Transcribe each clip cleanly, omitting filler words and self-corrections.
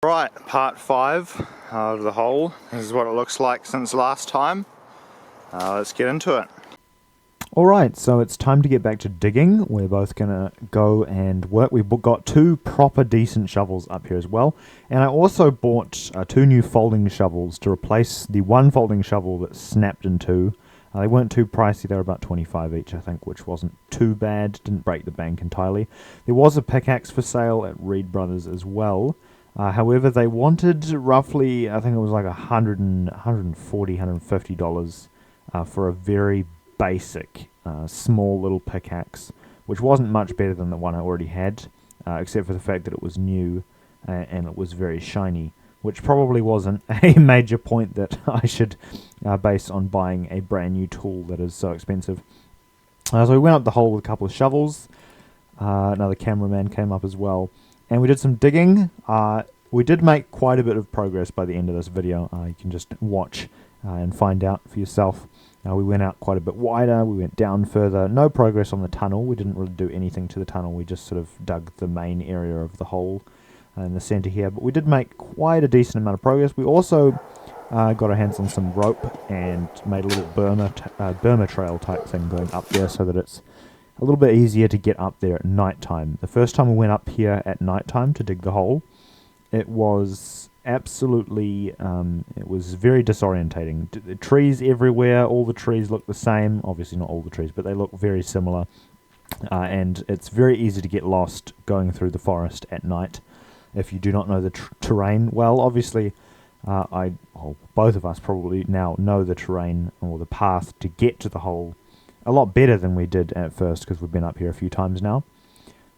Right, part 5 of the hole. This is what it looks like since last time. Let's get into it. Alright, so it's time to get back to digging. We're both going to go and work. We've got 2 proper decent shovels up here as well. And I also bought 2 new folding shovels to replace the one folding shovel that snapped in 2. They weren't too pricey, they were about 25 each I think, which wasn't too bad, didn't break the bank entirely. There was a pickaxe for sale at Reed Brothers as well. However, they wanted roughly, I think it was like $140, $150 for a very basic, small little pickaxe, which wasn't much better than the one I already had, except for the fact that it was new and it was very shiny, which probably wasn't a major point that I should base on buying a brand new tool that is so expensive. So we went up the hole with a couple of shovels. Another cameraman came up as well, and we did some digging. We did make quite a bit of progress by the end of this video. You can just watch and find out for yourself. We went out quite a bit wider, we went down further. No progress on the tunnel. We didn't really do anything to the tunnel. We just sort of dug the main area of the hole in the center here. But we did make quite a decent amount of progress. We also got our hands on some rope and made a little Burma trail type thing going up there so that it's a little bit easier to get up there at night time. The first time we went up here at night time to dig the hole, it was absolutely, it was very disorientating. The trees everywhere, all the trees look the same. Obviously not all the trees, but they look very similar. And it's very easy to get lost going through the forest at night if you do not know the terrain well. Obviously, both of us probably now know the terrain or the path to get to the hole a lot better than we did at first, because we've been up here a few times now.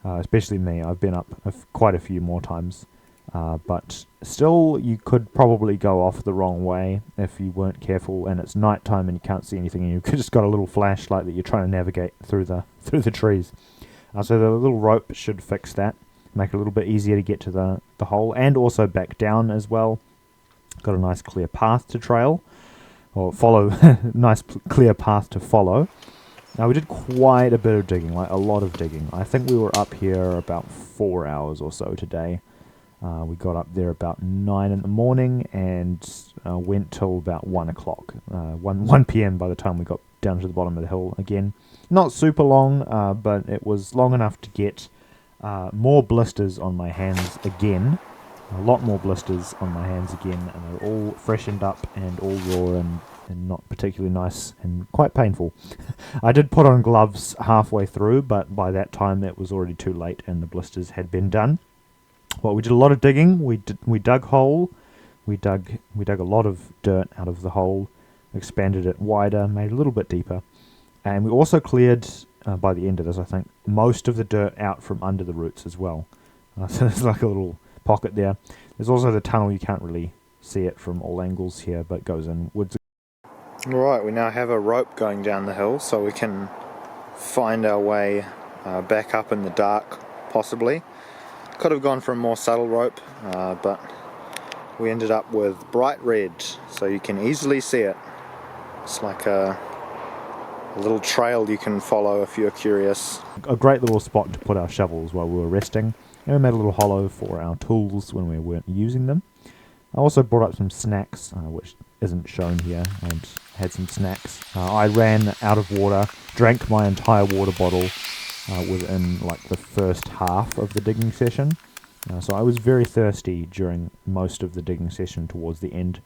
Especially me, I've been up quite a few more times. But still, you could probably go off the wrong way if you weren't careful, and it's night time and you can't see anything, and you've just got a little flashlight that you're trying to navigate through the trees. So the little rope should fix that, make it a little bit easier to get to the hole, and also back down as well. Got a nice clear path to trail, or follow. Nice clear path to follow. Now we did quite a bit of digging, like a lot of digging. I think we were up here about 4 hours or so today. We got up there about 9 in the morning and went till about 1 o'clock, 1 p.m. by the time we got down to the bottom of the hill again. Not super long, but it was long enough to get more blisters on my hands again. A lot more blisters on my hands again, and they're all freshened up and all raw and not particularly nice and quite painful. I did put on gloves halfway through, but by that time it was already too late and the blisters had been done. Well, we did a lot of digging. We dug hole. We dug a lot of dirt out of the hole, expanded it wider, made it a little bit deeper, and we also cleared by the end of this, I think, most of the dirt out from under the roots as well. So there's like a little pocket there. There's also the tunnel. You can't really see it from all angles here, but it goes inwards. Alright, we now have a rope going down the hill, so we can find our way back up in the dark, possibly. Could have gone for a more subtle rope, but we ended up with bright red, so you can easily see it. It's like a little trail you can follow if you're curious. A great little spot to put our shovels while we were resting, and we made a little hollow for our tools when we weren't using them. I also brought up some snacks, which isn't shown here, and had some snacks. I ran out of water, drank my entire water bottle within like the first half of the digging session. So I was very thirsty during most of the digging session towards the end.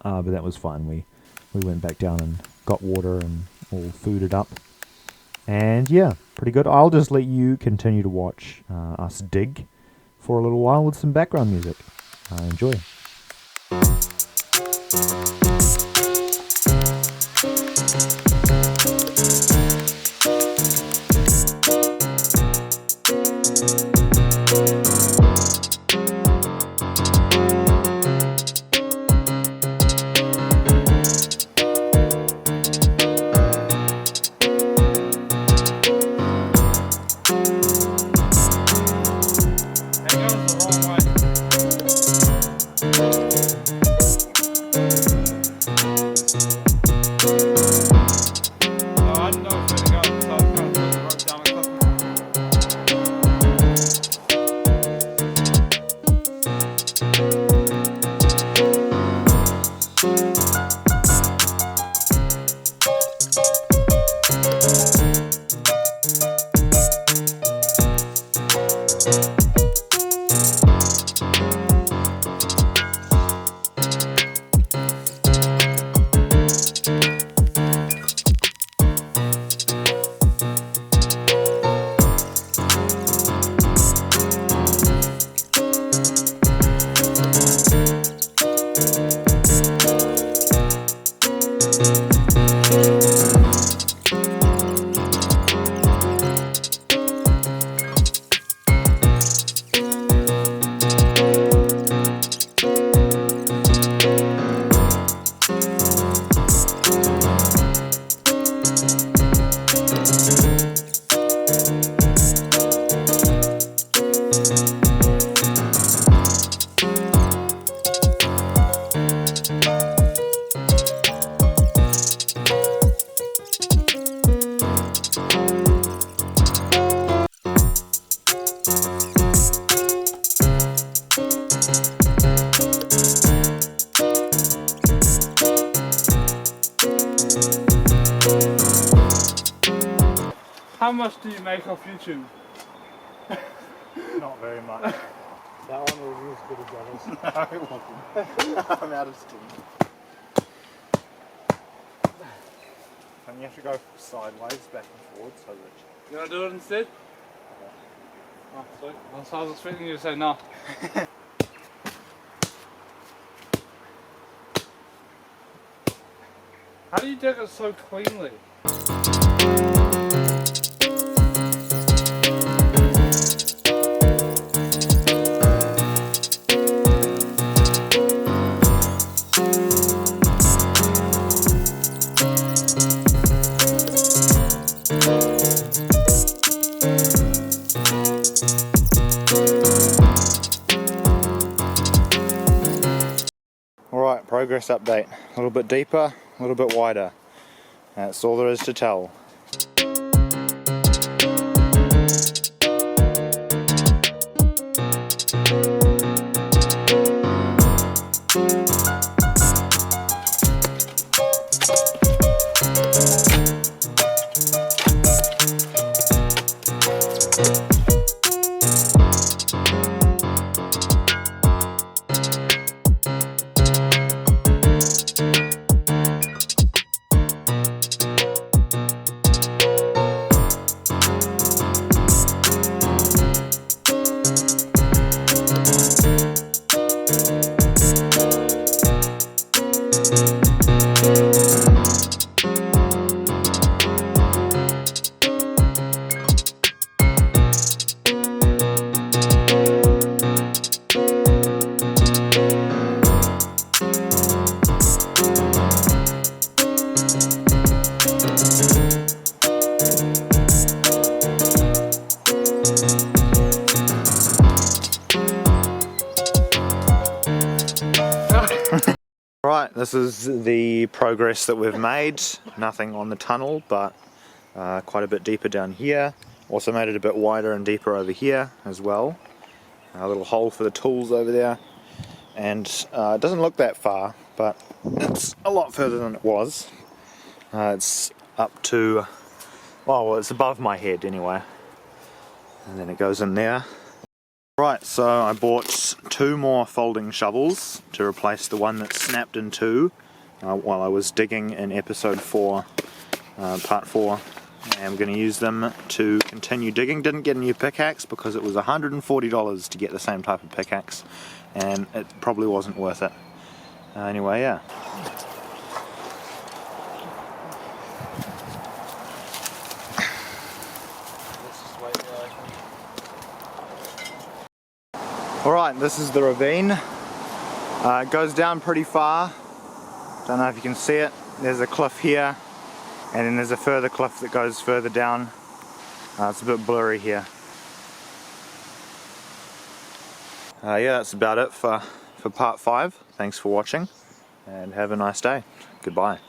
But that was fine. We went back down and got water and all fooded up. And yeah, pretty good. I'll just let you continue to watch us dig for a little while with some background music. Enjoy. much do you make off YouTube? Not very much. That one was as good as others. No, it wasn't. I'm out of steam. And you have to go sideways, back and forward, so that... You want to do it instead? Oh, sorry. I was expecting you to say no. How do you dig it so cleanly? Alright, progress update. A little bit deeper, a little bit wider. That's all there is to tell. Right, this is the progress that we've made. Nothing on the tunnel, but quite a bit deeper down here. Also made it a bit wider and deeper over here as well. A little hole for the tools over there. And it doesn't look that far, but it's a lot further than it was. It's up to, well, it's above my head anyway. And then it goes in there. Right, so I bought 2 more folding shovels to replace the one that snapped in 2 while I was digging in episode 4, part 4. And I'm going to use them to continue digging. Didn't get a new pickaxe because it was $140 to get the same type of pickaxe, and it probably wasn't worth it. Anyway, yeah. Alright, this is the ravine. It goes down pretty far. Don't know if you can see it. There's a cliff here, and then there's a further cliff that goes further down. It's a bit blurry here. Yeah, that's about it for part 5. Thanks for watching, and have a nice day. Goodbye.